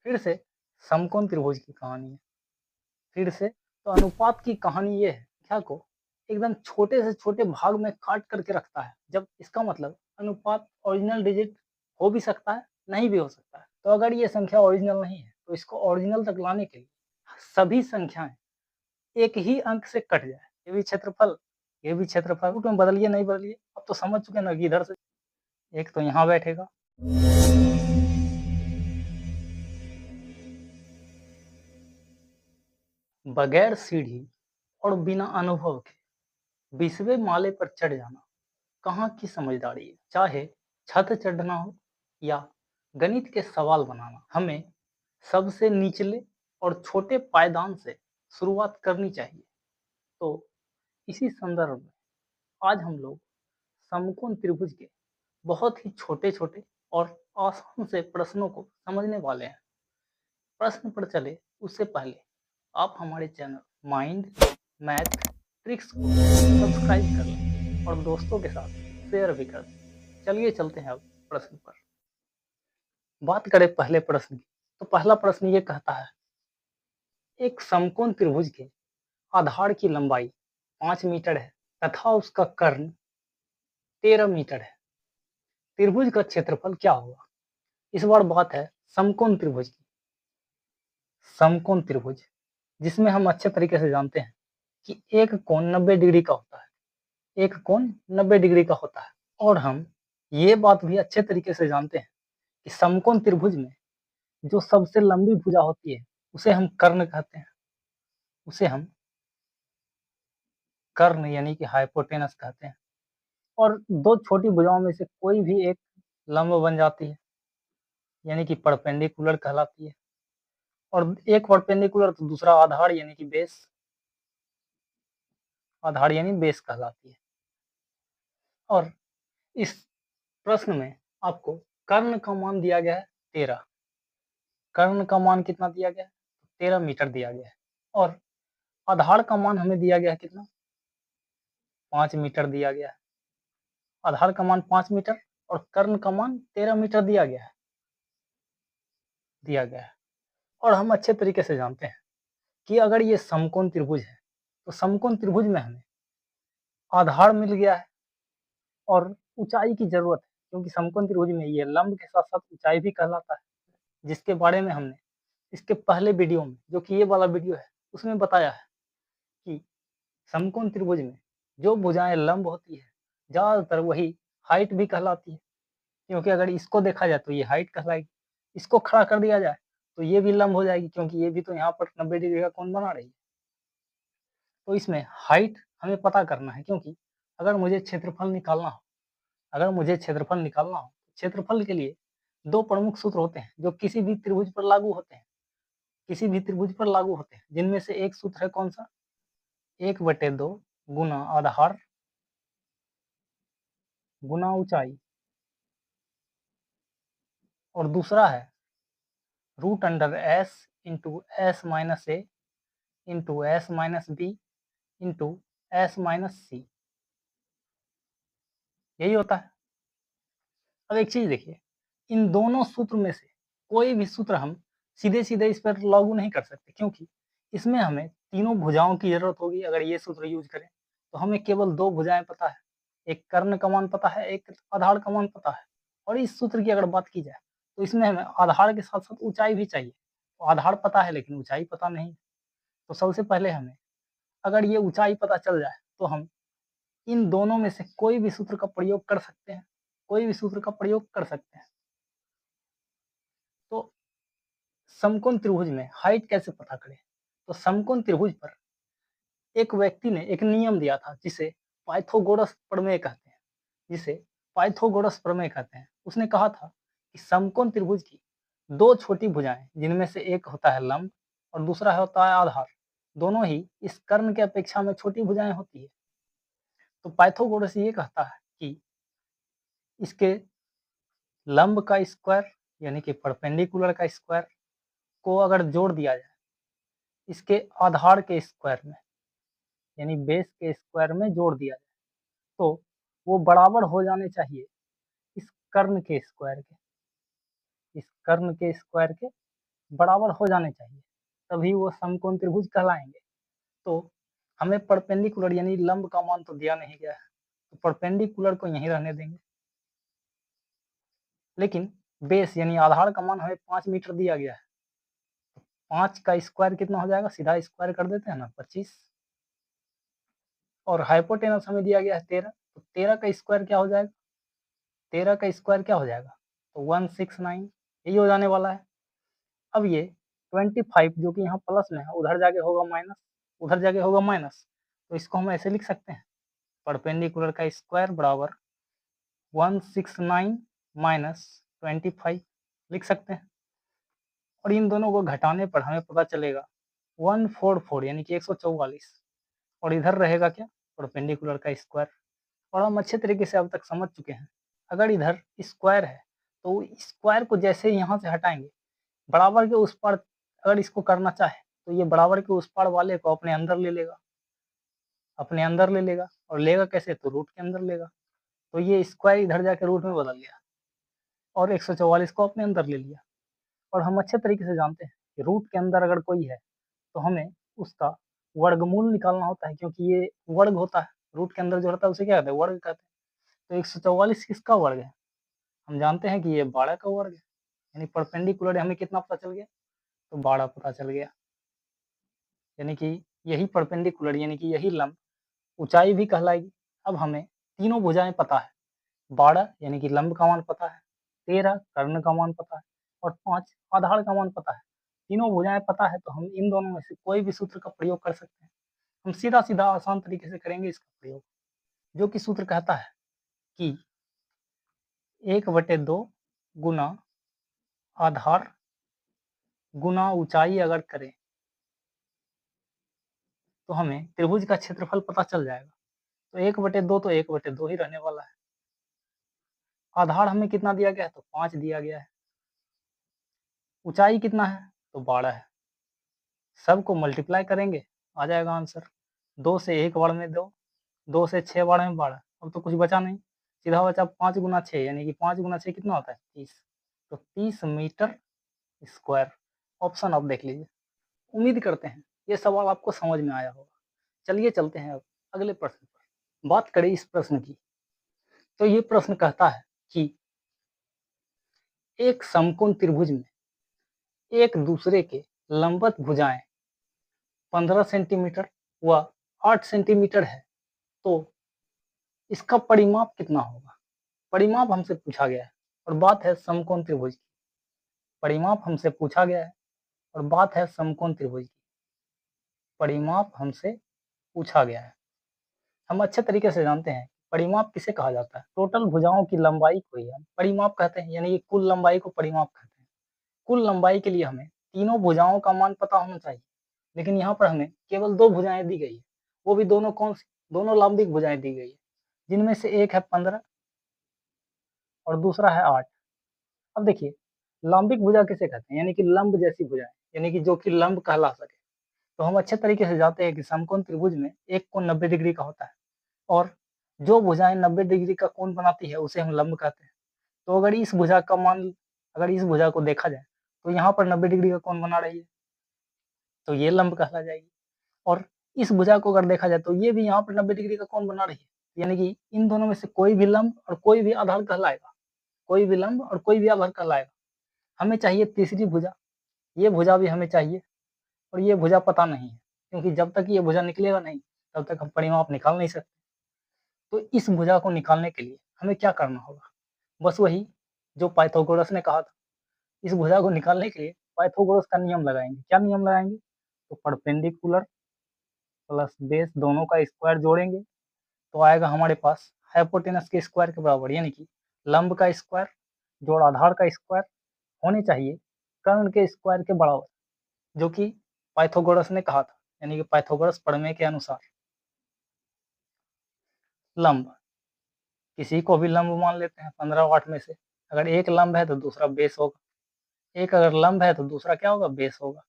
फिर से समकोण त्रिभुज की कहानी है। फिर से तो अनुपात की कहानी ये है, संख्या को एकदम छोटे से छोटे भाग में काट करके रखता है। जब इसका मतलब अनुपात ओरिजिनल डिजिट हो भी सकता है, नहीं भी हो सकता है। तो अगर ये संख्या ओरिजिनल नहीं है, तो इसको ओरिजिनल तक लाने के लिए सभी संख्याएं एक ही अंक से कट जाए। ये भी क्षेत्रफल, ये भी क्षेत्रफल, रूट में बदलिए नहीं बदलिए, अब तो समझ चुके ना कि इधर से एक तो यहाँ बैठेगा, बगैर सीढ़ी और बिना अनुभव के 20वें माले पर चढ़ जाना कहाँ की समझदारी है। चाहे छत चढ़ना हो या गणित के सवाल बनाना, हमें सबसे निचले और छोटे पायदान से शुरुआत करनी चाहिए। तो इसी संदर्भ में आज हम लोग समकोण त्रिभुज के बहुत ही छोटे-छोटे और आसान से प्रश्नों को समझने वाले हैं। प्रश्न पर चले उससे पहले आप हमारे चैनल माइंड मैथ ट्रिक्स को सब्सक्राइब कर लें और दोस्तों के साथ शेयर भी कर दें। चलिए चलते हैं अब प्रश्न पर। बात करें पहले प्रश्न की, तो पहला प्रश्न ये कहता है, एक समकोण त्रिभुज के आधार की लंबाई 5 मीटर है तथा उसका कर्ण 13 मीटर है। त्रिभुज का क्षेत्रफल क्या होगा? इस बार बात है समकोण त्रिभुज की। समकोण त्रिभुज जिसमें हम अच्छे तरीके से जानते हैं कि एक कोण 90 डिग्री का होता है, एक कोण 90 डिग्री का होता है। और हम ये बात भी अच्छे तरीके से जानते हैं कि समकोण त्रिभुज में जो सबसे लंबी भुजा होती है उसे हम कर्ण कहते हैं, उसे हम कर्ण यानी कि हाइपोटेनस कहते हैं। और दो छोटी भुजाओं में से कोई भी एक लंब बन जाती है, यानी कि परपेंडिकुलर कहलाती है। और एक परपेंडिकुलर तो दूसरा आधार यानी कि बेस, आधार यानी बेस कहलाती है। और इस प्रश्न में आपको कर्ण का मान दिया गया है 13। कर्ण का मान कितना दिया गया है? 13 मीटर दिया गया है। और आधार का मान हमें दिया गया है कितना? 5 मीटर दिया गया है। आधार का मान 5 मीटर और कर्ण का मान 13 मीटर दिया गया है, दिया गया है। और हम अच्छे तरीके से जानते हैं कि अगर ये समकोण त्रिभुज है, तो समकोण त्रिभुज में हमें आधार मिल गया है और ऊंचाई की जरूरत है, क्योंकि समकोण त्रिभुज में ये लंब के साथ साथ ऊंचाई भी कहलाता है, जिसके बारे में हमने इसके पहले वीडियो में, जो कि ये वाला वीडियो है, उसमें बताया है कि समकोण त्रिभुज में जो भुजाएं लंब होती है ज्यादातर वही हाइट भी कहलाती है, क्योंकि अगर इसको देखा जाए तो ये हाइट कहलाएगी, इसको खड़ा कर दिया जाए तो ये भी लंब हो जाएगी, क्योंकि ये भी तो यहाँ पर 90 डिग्री का कोण बना रही है। तो इसमें हाइट हमें पता करना है, क्योंकि अगर मुझे क्षेत्रफल निकालना हो, अगर मुझे क्षेत्रफल निकालना हो, क्षेत्रफल के लिए दो प्रमुख सूत्र होते हैं जो किसी भी त्रिभुज पर लागू होते हैं, किसी भी त्रिभुज पर लागू होते हैं, जिनमें से एक सूत्र है कौन सा? 1/2 गुना आधार गुना ऊंचाई, और दूसरा है √S into S minus A into S minus B into S minus C, यही होता है। अब एक चीज देखिए, इन दोनों सूत्र में से कोई भी सूत्र हम सीधे सीधे इस पर लागू नहीं कर सकते, क्योंकि इसमें हमें तीनों भुजाओं की जरूरत होगी। अगर ये सूत्र यूज करें तो हमें केवल दो भुजाएं पता है, एक कर्ण का मान पता है, एक आधार का मान पता है। और इस सूत्र की अगर बात की जाए तो इसमें हमें आधार के साथ साथ ऊंचाई भी चाहिए। तो आधार पता है लेकिन ऊंचाई पता नहीं। तो सबसे पहले हमें अगर ये ऊंचाई पता चल जाए तो हम इन दोनों में से कोई भी सूत्र का प्रयोग कर सकते हैं, कोई भी सूत्र का प्रयोग कर सकते हैं। तो समकोण त्रिभुज में हाइट कैसे पता करें? तो समकोण त्रिभुज पर एक व्यक्ति ने एक नियम दिया था जिसे पाइथागोरस प्रमेय कहते हैं, जिसे पाइथागोरस प्रमेय कहते हैं। उसने कहा था कि समकोण त्रिभुज की दो छोटी भुजाएं, जिनमें से एक होता है लंब और दूसरा होता है आधार, दोनों ही इस कर्ण के अपेक्षा में छोटी भुजाएं होती है। तो पाइथागोरस ये कहता है कि इसके लंब का स्क्वायर यानी कि परपेंडिकुलर का स्क्वायर को अगर जोड़ दिया जाए इसके आधार के स्क्वायर में, यानी बेस के स्क्वायर में जोड़ दिया जाए, तो वो बराबर हो जाने चाहिए इस कर्ण के स्क्वायर के, इस कर्ण के स्क्वायर के बराबर हो जाने चाहिए, तभी वो समकोण त्रिभुज कहलाएंगे। तो हमें परपेंडिकुलर यानी लंब का मान तो दिया नहीं गया है, तो परपेंडिकुलर को यहीं रहने देंगे। लेकिन बेस यानी आधार का मान हमें 5 मीटर दिया गया है। 5 का स्क्वायर कितना हो जाएगा, सीधा स्क्वायर कर देते हैं ना, 25। और हाइपोटेनस हमें दिया गया है 13, तो 13 का स्क्वायर क्या हो जाएगा, 13 का स्क्वायर क्या हो जाएगा, तो 169, यही हो जाने वाला है। अब ये 25 जो कि यहाँ प्लस में है, उधर जाके होगा माइनस, उधर जाके होगा माइनस, तो इसको हम ऐसे लिख सकते हैं, परपेंडिकुलर का स्क्वायर बराबर 169 माइनस 25 लिख सकते हैं। और इन दोनों को घटाने पर हमें पता चलेगा 144 यानी कि 144, और इधर रहेगा क्या, परपेंडिकुलर का स्क्वायर। और हम अच्छे तरीके से अब तक समझ चुके हैं, अगर इधर स्क्वायर है तो स्क्वायर को जैसे यहाँ से हटाएंगे, बराबर के उस पार अगर इसको करना चाहे तो ये बराबर के उस पार वाले को अपने अंदर ले लेगा, अपने अंदर ले लेगा, और लेगा कैसे, तो रूट के अंदर लेगा। तो ये स्क्वायर इधर जाके रूट में बदल गया और 144 को अपने अंदर ले लिया। और हम अच्छे तरीके से जानते हैं कि रूट के अंदर अगर कोई है तो हमें उसका वर्गमूल निकालना होता है, क्योंकि ये वर्ग होता है, रूट के अंदर जो रहता है उसे क्या कहते हैं, वर्ग कहते हैं। तो 144 किसका वर्ग है, हम जानते हैं कि ये 12 का वर्ग है, यानी परपेंडिकुलर हमें कितना पता चल गया, तो 12 पता चल गया। यानी कि यही परपेंडिकुलर यानी कि यही लंब ऊंचाई भी कहलाएगी। अब हमें तीनों भुजाएं पता है, 12 यानी कि लंब का मान पता है, 13 कर्ण का मान पता है, और 5 आधार का मान पता है। तीनों भुजाएं पता है तो हम इन दोनों में से कोई भी सूत्र का प्रयोग कर सकते हैं। हम सीधा सीधा आसान तरीके से करेंगे इसका प्रयोग, जो कि सूत्र कहता है कि 1/2 गुना आधार गुना ऊंचाई अगर करें तो हमें त्रिभुज का क्षेत्रफल पता चल जाएगा। तो 1/2 तो 1/2 ही रहने वाला है। आधार हमें कितना दिया गया है, तो 5 दिया गया है। ऊंचाई कितना है, तो 12 है। सबको मल्टीप्लाई करेंगे, आ जाएगा आंसर। 2 से 1 बार में 2, 2 से 6 बार में 12, अब तो कुछ बचा नहीं, सीधा बचा 5 गुना 6, यानी कि 5 गुना 6 कितना होता है, 30। तो 30 मीटर स्क्वायर, ऑप्शन आप देख लीजिए। उम्मीद करते हैं ये सवाल आपको समझ में आया होगा। चलिए चलते हैं अब अगले प्रश्न पर। बात करें इस प्रश्न की, तो ये प्रश्न कहता है कि एक समकोण त्रिभुज में एक दूसरे के लंबवत भुजाएं 15 सेंटीमीटर व 8 सेंटीमीटर है, तो इसका परिमाप कितना होगा। परिमाप हमसे पूछा गया है और बात है समकोण त्रिभुज की। परिमाप हमसे पूछा गया है और बात है समकोण त्रिभुज की। परिमाप हमसे पूछा गया है। हम अच्छे तरीके से जानते हैं परिमाप किसे कहा जाता है, टोटल भुजाओं की लंबाई को ही हम परिमाप कहते हैं, यानी कि कुल लंबाई को परिमाप कहते हैं। कुल लंबाई के लिए हमें तीनों भुजाओं का मान पता होना चाहिए, लेकिन यहाँ पर हमें केवल 2 भुजाएं दी गई है, वो भी दोनों कौन सी, दोनों लंबिक भुजाएं दी गई है, जिनमें से एक है 15 और दूसरा है 8। अब देखिए, लंबिक भुजा किसे कहते हैं, यानी कि लंब जैसी भुजाएं, यानी कि जो कि लंब कहला सके। तो हम अच्छे तरीके से जानते हैं कि समकोण त्रिभुज में एक कोण 90 डिग्री का होता है, और जो भुजाएं 90 डिग्री का कोण बनाती है उसे हम लंब कहते हैं। तो अगर इस भुजा का मान, अगर इस भुजा को देखा जाए तो यहाँ पर 90 डिग्री का कोण बना रही है, तो ये लंब कहला जाएगी। और इस भुजा को अगर देखा जाए तो ये भी यहाँ पर 90 डिग्री का कोण बना रही है, यानी कि इन दोनों में से कोई भी लंब और कोई भी आधार कहलाएगा, कोई भी लंब और कोई भी आधार कहलाएगा। हमें चाहिए तीसरी भुजा, ये भुजा भी हमें चाहिए, और ये भुजा पता नहीं है, क्योंकि जब तक ये भुजा निकलेगा नहीं तब तक हम परिमाप निकाल नहीं सकते। तो इस भुजा को निकालने के लिए हमें क्या करना होगा, बस वही जो पाइथागोरस ने कहा था। इस भुजा को निकालने के लिए पाइथागोरस का नियम लगाएंगे। क्या नियम लगाएंगे, तो परपेंडिकुलर प्लस बेस दोनों का स्क्वायर जोड़ेंगे तो आएगा हमारे पास हाइपोटेनस के स्क्वायर के बराबर, यानी कि लंब का स्क्वायर जोड़ आधार का स्क्वायर होने चाहिए कर्ण के स्क्वायर के बराबर, जो कि पाइथागोरस ने कहा था, यानी कि पाइथागोरस प्रमेय के अनुसार। लंब, किसी को भी लंब मान लेते हैं 15 वाट में से, अगर एक लंब है तो दूसरा बेस होगा, एक अगर लंब है तो दूसरा क्या होगा, बेस होगा,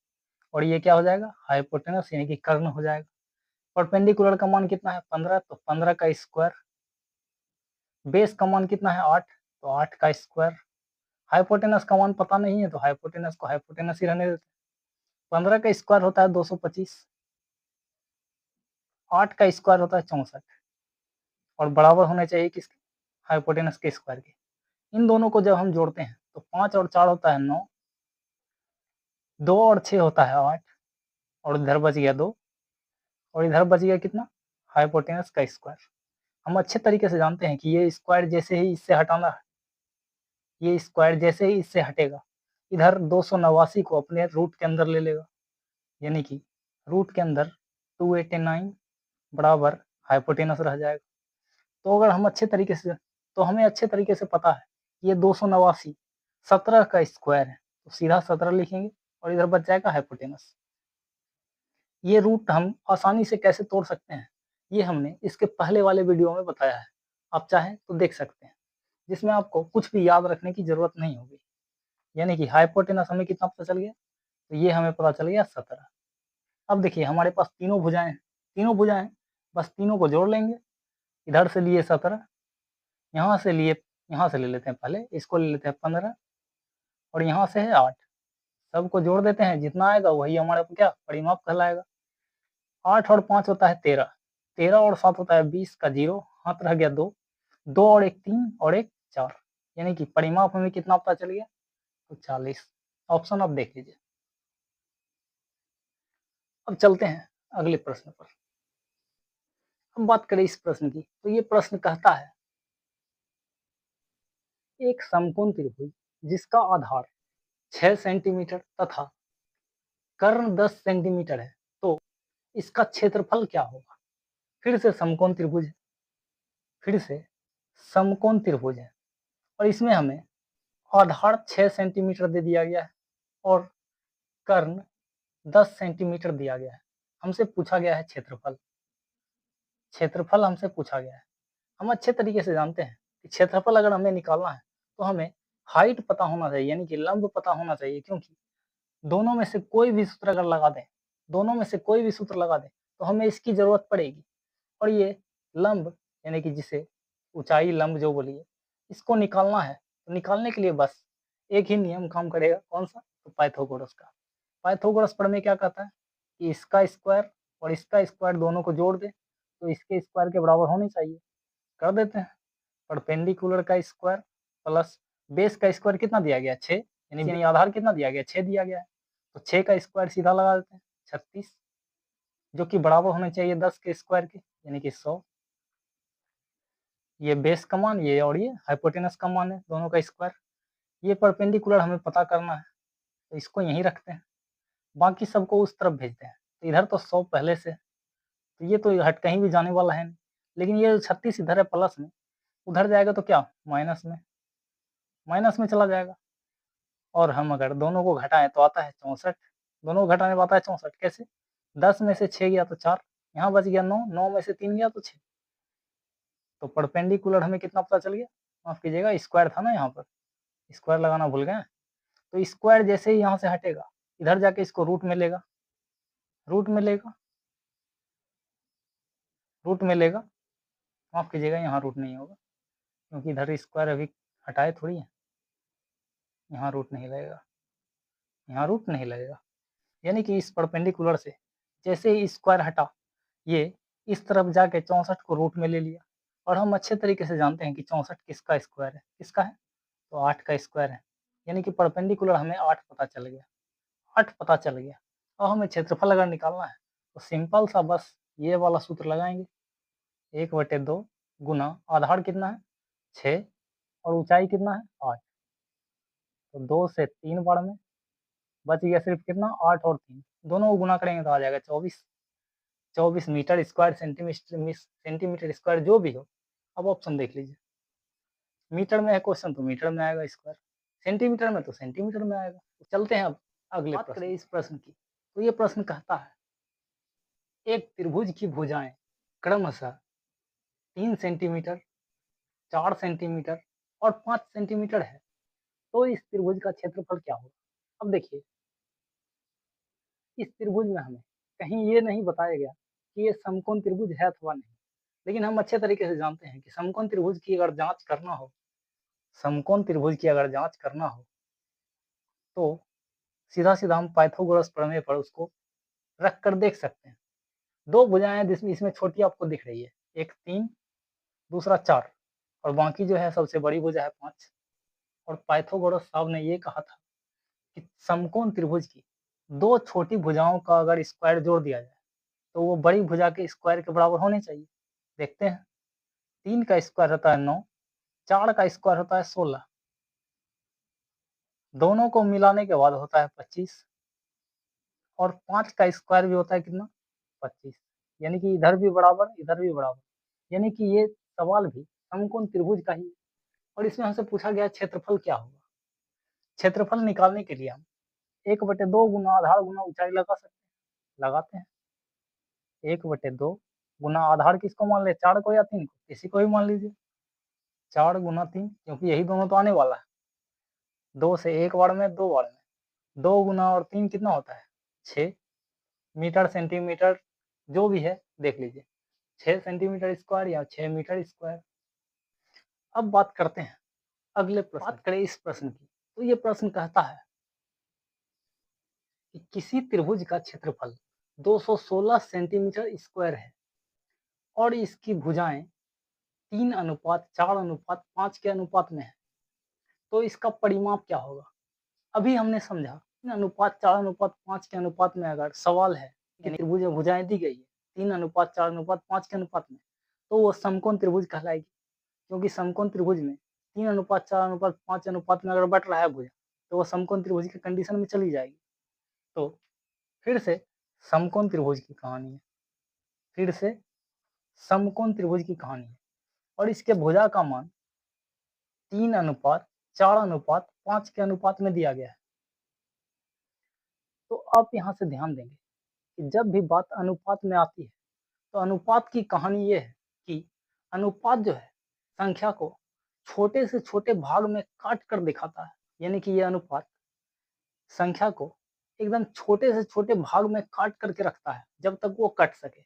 और ये क्या हो जाएगा, हाइपोटेनस यानी कि कर्ण हो जाएगा। परपेंडिकुलर का मान कितना है, 15, तो 15 का स्क्वायर। बेस का मान कितना है, 8, तो 8 का स्क्वायर। हाइपोटेनस का मान पता नहीं है तो हाइपोटेनस को हाइपोटेनस ही रहने देते हैं। 15 का स्क्वायर होता है 225, 8 का स्क्वायर होता है 64 और बराबर होने चाहिए किसके? हाइपोटेनस के स्क्वायर के। इन दोनों को जब हम जोड़ते हैं तो 5 और 4 होता है 9, 2 और 6 होता है 8 और इधर बच गया 2 और इधर बच गया कितना? हाइपोटेनस का स्क्वायर। हम अच्छे तरीके से जानते हैं कि ये स्क्वायर जैसे ही इससे हटाना है, ये स्क्वायर जैसे ही इससे हटेगा, इधर 289 को अपने रूट के अंदर ले लेगा, यानी कि रूट के अंदर 289 बराबर हाइपोटेनस रह जाएगा। तो अगर हम अच्छे तरीके से, तो हमें अच्छे तरीके से पता है ये 289 17 का स्क्वायर है, तो सीधा 17 लिखेंगे और इधर बच जाएगा हाइपोटेनस। ये रूट हम आसानी से कैसे तोड़ सकते हैं, ये हमने इसके पहले वाले वीडियो में बताया है, आप चाहें तो देख सकते हैं, जिसमें आपको कुछ भी याद रखने की जरूरत नहीं होगी। यानी कि हाइपोटेनस हमें कितना पता चल गया, तो ये हमें पता चल गया 17। अब देखिए हमारे पास तीनों भुजाएं हैं, तीनों भुजाएं बस तीनों को जोड़ लेंगे। इधर से लिए 17, यहाँ से लिए, यहाँ से ले लेते हैं पहले, इसको ले लेते हैं 15 और यहाँ से है 8, सबको जोड़ देते हैं, जितना आएगा वही हमारे को क्या परिमाप कहलाएगा। 8 और 5 होता है 13, 13 और 7 होता है 20 का 0, हाथ रह गया 2, 2 और 1 3 और 1 4, यानी कि परिमाप हमें कितना पता चल गया, तो 40। ऑप्शन आप देख लीजिए। अब चलते हैं अगले प्रश्न पर। हम बात करें इस प्रश्न की, तो ये प्रश्न कहता है एक समकोण त्रिभुज जिसका आधार 6 सेंटीमीटर तथा कर्ण 10 सेंटीमीटर है, तो इसका क्षेत्रफल क्या होगा। फिर से समकोण त्रिभुज है, फिर से समकोण त्रिभुज है और इसमें हमें आधार 6 सेंटीमीटर दे दिया गया है और कर्ण 10 सेंटीमीटर दिया गया है। हमसे पूछा गया है क्षेत्रफल, क्षेत्रफल हमसे पूछा गया है। हम अच्छे तरीके से जानते हैं कि क्षेत्रफल अगर हमें निकालना है तो हमें हाइट पता होना चाहिए, यानी कि लंब पता होना चाहिए, क्योंकि दोनों में से कोई भी सूत्र अगर लगा दें, दोनों में से कोई भी सूत्र लगा दें तो हमें इसकी जरूरत पड़ेगी। और ये लंब यानी कि जिसे ऊंचाई लंब जो बोलिए, इसको निकालना है, तो निकालने के लिए बस एक ही नियम काम करेगा, कौन सा, तो पाइथागोरस का। पाइथागोरस में क्या कहता है कि इसका स्क्वायर और इसका स्क्वायर दोनों को जोड़ दे तो इसके स्क्वायर के बराबर होनी चाहिए, कर देते हैं। परपेंडिकुलर का स्क्वायर प्लस बेस का स्क्वायर कितना दिया गया 6, यानी आधार कितना दिया गया 6 दिया गया है, तो 6 का स्क्वायर सीधा लगा देते हैं 36, जो कि बराबर होने चाहिए 10 के स्क्वायर के, यानी कि 100। ये बेस का मान, ये और ये हाइपोटेनस का मान है, दोनों का स्क्वायर। ये परपेंडिकुलर हमें पता करना है, तो इसको यहीं रखते हैं, बाकी सबको उस तरफ भेजते हैं। तो इधर तो 100 पहले से, तो ये तो हट कहीं भी जाने वाला है नहीं, लेकिन ये 36 इधर है प्लस में, उधर जाएगा तो क्या माइनस में, माइनस में चला जाएगा। और हम अगर दोनों को घटाएं तो आता है 64, दोनों को घटाने पर आता है 64, कैसे, 10 में से 6 गया तो 4, यहाँ बच गया 9, 9 में से 3 गया तो 6। तो परपेंडिकुलर हमें कितना पता चल गया, माफ कीजिएगा स्क्वायर था ना, यहाँ पर स्क्वायर लगाना भूल गए। तो स्क्वायर जैसे ही यहाँ से हटेगा, इधर जाके इसको रूट में लेगा, रूट में लेगा, रूट में लेगा, माफ कीजिएगा यहाँ रूट नहीं होगा, क्योंकि इधर स्क्वायर अभी हटाए थोड़ी है, यहाँ रूट नहीं लगेगा, यहाँ रूट नहीं लगेगा। यानी कि इस परपेंडिकुलर से जैसे ही स्क्वायर हटा, ये इस तरफ जाके 64 को रूट में ले लिया। और हम अच्छे तरीके से जानते हैं कि 64 किसका स्क्वायर है, किसका है, तो 8 का स्क्वायर है। यानी कि परपेंडिकुलर हमें 8 पता चल गया, 8 पता चल गया। और हमें क्षेत्रफल अगर निकालना है तो सिंपल सा बस ये वाला सूत्र लगाएंगे, 1/2 गुना आधार कितना है 6 और ऊंचाई कितना है 8, तो 2 से 3 बार में बच गया सिर्फ कितना 8 और 3, दोनों को गुना करेंगे तो आ जाएगा 24, 24 मीटर स्क्वायर सेंटीमीटर स्क्वायर जो भी हो। अब ऑप्शन देख लीजिए, मीटर में है क्वेश्चन तो मीटर में आएगा स्क्वायर, सेंटीमीटर में तो सेंटीमीटर में आएगा। तो चलते हैं अब अगले बात करें इस प्रश्न की। तो ये प्रश्न कहता है एक त्रिभुज की भुजाएं क्रमशः 3 सेंटीमीटर, 4 सेंटीमीटर और 5 सेंटीमीटर है, तो इस त्रिभुज का क्षेत्रफल क्या होगा। अब देखिए इस त्रिभुज में हमें कहीं ये नहीं बताया गया कि ये समकोण त्रिभुज है अथवा नहीं, लेकिन हम अच्छे तरीके से जानते हैं कि समकोण त्रिभुज की अगर जांच करना हो समकोण त्रिभुज की अगर जांच करना हो तो सीधा-सीधा हम पाइथागोरस प्रमेय पर उसको रख कर देख सकते हैं। 2 भुजाएँ हैं जिसमें इसमें छोटी आपको दिख रही है, एक 3 दूसरा 4 और बाकी जो है सबसे बड़ी भुजा है 5 और पाइथागोरस साहब ने ये कहा था कि समकोण त्रिभुज की 2 छोटी भुजाओं का अगर स्क्वायर जोड़ दिया जाए, तो वो बड़ी भुजा के स्क्वायर के बराबर होने चाहिए। देखते हैं, 3 का स्क्वायर होता है 9, 4 का स्क्वायर होता है 16, दोनों को मिलाने के बाद होता है 25 और 5 का स्क्वायर भी होता है कितना? 25 यानी कि इधर भी बराबर, इधर भी बराबर। यानी कि ये सवाल भी समकोण त्रिभुज का ही है और इसमें हमसे पूछा गया क्षेत्रफल क्या होगा? क्षेत्रफल निकालने के लिए हम 1/2 गुना आधार गुना ऊंचाई लगा सकते हैं, लगाते हैं। 1/2 गुना आधार किसको मान लें, 4 को या 3 को? किसी को भी मान लीजिए। 4 गुना 3 क्योंकि यही दोनों तो आने वाला है। 2 से 1 बार में 2 बार में। 2 गुना और 3 कितना होता है? 6 मीटर, सेंटीमीटर जो भी है देख लीजिए। 6 सेंटीमीटर स्क्वायर या 6 मीटर स्क्वायर। अब बात करते हैं अगले प्रश्न, बात करें इस प्रश्न की, तो ये प्रश्न कहता है कि किसी त्रिभुज का क्षेत्रफल 216 सेंटीमीटर स्क्वायर है और इसकी भुजाएं 3:4:5 के अनुपात में है, तो इसका परिमाप क्या होगा? अभी हमने समझा 3:4:5 के अनुपात में अगर सवाल है कि त्रिभुज में भुजाएं दी गई है 3:4:5 के अनुपात में, तो वो समकोण त्रिभुज कहलाएगी क्योंकि समकोण त्रिभुज में 3:4:5 अनुपात में अगर बट रहा है भुजा तो वो समकोण त्रिभुज की कंडीशन में चली जाएगी। तो फिर से समकोण त्रिभुज की कहानी है, फिर से समकोण त्रिभुज की कहानी है और इसके भुजा का मान 3:4:5 के अनुपात में दिया गया है। तो आप यहाँ से ध्यान देंगे कि जब भी बात अनुपात में आती है तो अनुपात की कहानी ये है कि अनुपात जो है संख्या को छोटे से छोटे भाग में काट कर दिखाता है, यानी कि ये अनुपात संख्या को एकदम छोटे से छोटे भाग में काट करके रखता है जब तक वो कट सके।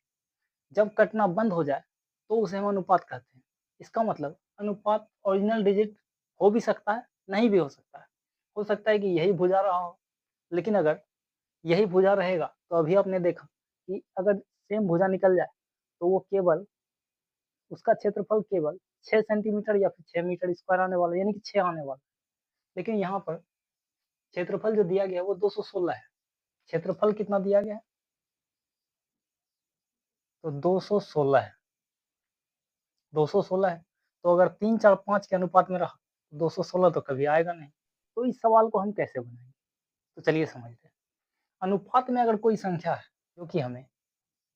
जब कटना बंद हो जाए तो उसे हम अनुपात कहते हैं। इसका मतलब अनुपात ओरिजिनल डिजिट हो भी सकता है, नहीं भी हो सकता है। हो सकता है कि यही भुजा रहा हो, लेकिन अगर यही भुजा रहेगा तो अभी आपने देखा कि अगर सेम भुजा निकल जाए तो वो केवल उसका क्षेत्रफल केवल 6 सेंटीमीटर या फिर 6 मीटर स्क्वायर आने वाला है, यानी कि 6 आने वाला है। लेकिन यहाँ पर क्षेत्रफल जो दिया गया है वो 216 है। क्षेत्रफल कितना दिया गया है? तो 216 है। 216 है, तो अगर 3, 4, 5 के अनुपात में रहा, 216 तो कभी आएगा नहीं। तो इस सवाल को हम कैसे बनाएंगे? तो चलिए समझते हैं। अनुपात में अगर कोई संख्या है जो कि हमें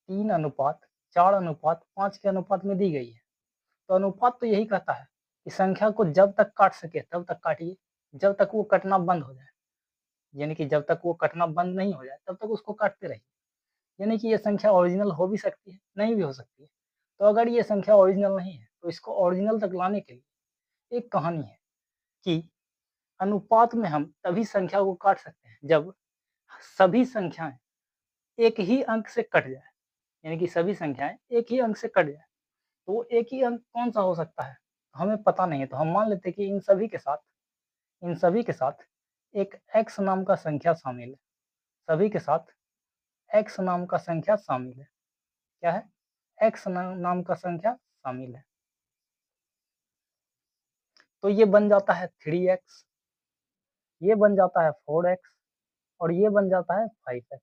3:4:5 के अनुपात में दी गई है, तो अनुपात तो यही कहता है कि संख्या को जब तक काट सके तब तक काटिए, जब तक वो कटना बंद हो जाए। यानी कि जब तक वो कटना बंद नहीं हो जाए तब तक उसको काटते रहिए। यानी कि ये संख्या ओरिजिनल हो भी सकती है, नहीं भी हो सकती है। तो अगर ये संख्या ओरिजिनल नहीं है तो इसको ओरिजिनल तक लाने के लिए एक कहानी है कि अनुपात में हम तभी संख्या को काट सकते हैं जब सभी संख्याएं एक ही अंक से कट जाए, यानी कि सभी संख्याएं एक ही अंक से कट जाए। तो वो एक ही अंक कौन सा हो सकता है हमें पता नहीं है, तो हम मान लेते हैं कि इन सभी के साथ एक x नाम का संख्या शामिल है। सभी के साथ x नाम का संख्या शामिल है। क्या है? x नाम का संख्या शामिल है। तो ये बन जाता है 3x, ये बन जाता है 4x और ये बन जाता है 5x।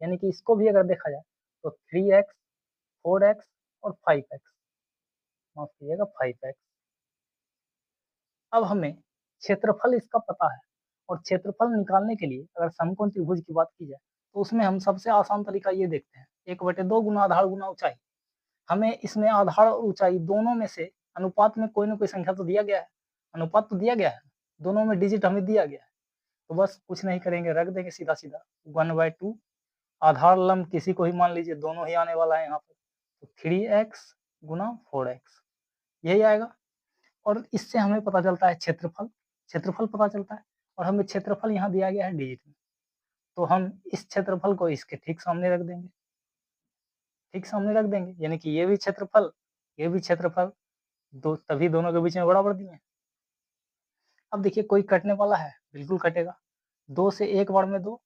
यानी कि इसको भी अगर देखा जाए तो 3x, 4x और 5x, माफ कीजिएगा 5x। अब हमें क्षेत्रफल इसका पता है और क्षेत्रफल निकालने के लिए अगर समकोण त्रिभुज की बात की जाए तो उसमें हम सबसे आसान तरीका ये देखते हैं, 1/2 गुना आधार गुना ऊंचाई। हमें इसमें आधार और ऊंचाई दोनों में से अनुपात में कोई ना कोई संख्या तो दिया गया है, अनुपात तो दिया गया है, दोनों में डिजिट हमें दिया गया है। तो बस कुछ नहीं करेंगे, रख देंगे सीधा सीधा 1/2। आधार लंब किसी को ही मान लीजिए, दोनों ही आने वाला है यहाँ पे, तो 3x गुना 4x यही आएगा। और इससे हमें पता चलता है क्षेत्रफल, क्षेत्रफल पता चलता है और हमें क्षेत्रफल यहाँ दिया गया है डिजिट में। तो हम इस क्षेत्रफल को इसके ठीक सामने रख देंगे, ठीक सामने रख देंगे, यानी कि ये भी क्षेत्रफल, ये भी क्षेत्रफल, तभी दोनों के बीच में बराबर दिए हैं। अब देखिए कोई कटने वाला है, बिल्कुल कटेगा। 2 से 1 बार में 2,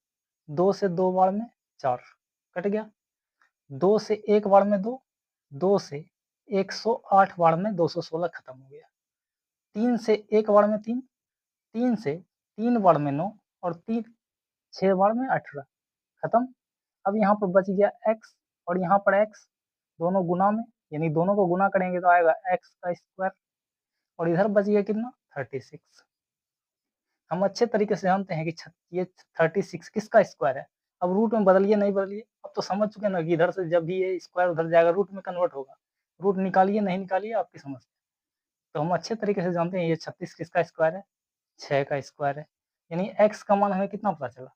2 से 2 बार में 4, कट गया। 2 से 1 बार में 2, 2 से 108 बार में 216 खत्म हो गया। 3 से 1 बार में 3, 3 से 3 बार में 9 और 3 6 बार में 18 खत्म। अब यहाँ पर बच गया x और यहाँ पर x दोनों गुना में, यानी दोनों को गुना करेंगे तो आएगा x का स्क्वायर और इधर बच गया कितना 36। हम अच्छे तरीके से जानते हैं कि ये 36 किसका स्क्वायर है। अब रूट में बदलिए नहीं बदलिए, अब तो समझ चुके ना कि इधर से जब भी ये स्क्वायर उधर जाएगा रूट में कन्वर्ट होगा। रूट निकालिए नहीं निकालिए आपकी समझ। तो हम अच्छे तरीके से जानते हैं ये 36 किसका स्क्वायर है, 6 का स्क्वायर है। यानी x का मान हमें कितना पता चला,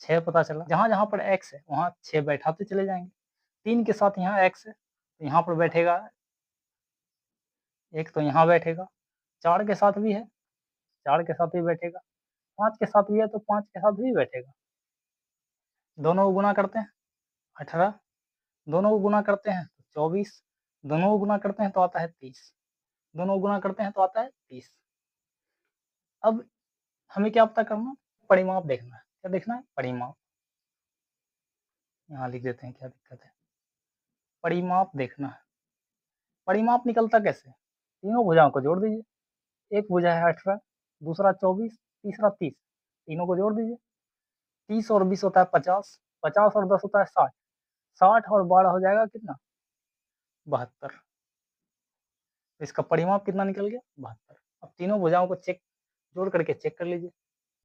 6 पता चला। जहाँ जहाँ पर x है वहाँ 6 बैठाते चले जाएंगे। 3 के साथ यहाँ x है तो यहाँ पर बैठेगा 1, तो यहाँ बैठेगा। 4 के साथ भी है, 4 के साथ भी बैठेगा। 5 के साथ भी है तो 5 के साथ भी बैठेगा। दोनों को गुना करते हैं 18, दोनों को गुना करते हैं तो 24, दोनों को गुना करते हैं तो आता है 30, दोनों को गुना करते हैं तो आता है 30। अब हमें क्या पता करना, परिमाप देखना है। क्या देखना है, परिमाप। यहाँ लिख देते हैं, क्या दिक्कत है, परिमाप देखना है। परिमाप निकलता कैसे, तीनों भुजाओं को जोड़ दीजिए। एक भुजा है 18, दूसरा 24, तीसरा 30, तीनों को जोड़ दीजिए। 30 और 20 होता है 50, 50 और 10 होता है 60, 60 और 12 हो जाएगा कितना 72। इसका परिमाप कितना निकल गया 72। अब तीनों भुजाओं को जोड़ करके चेक कर लीजिए।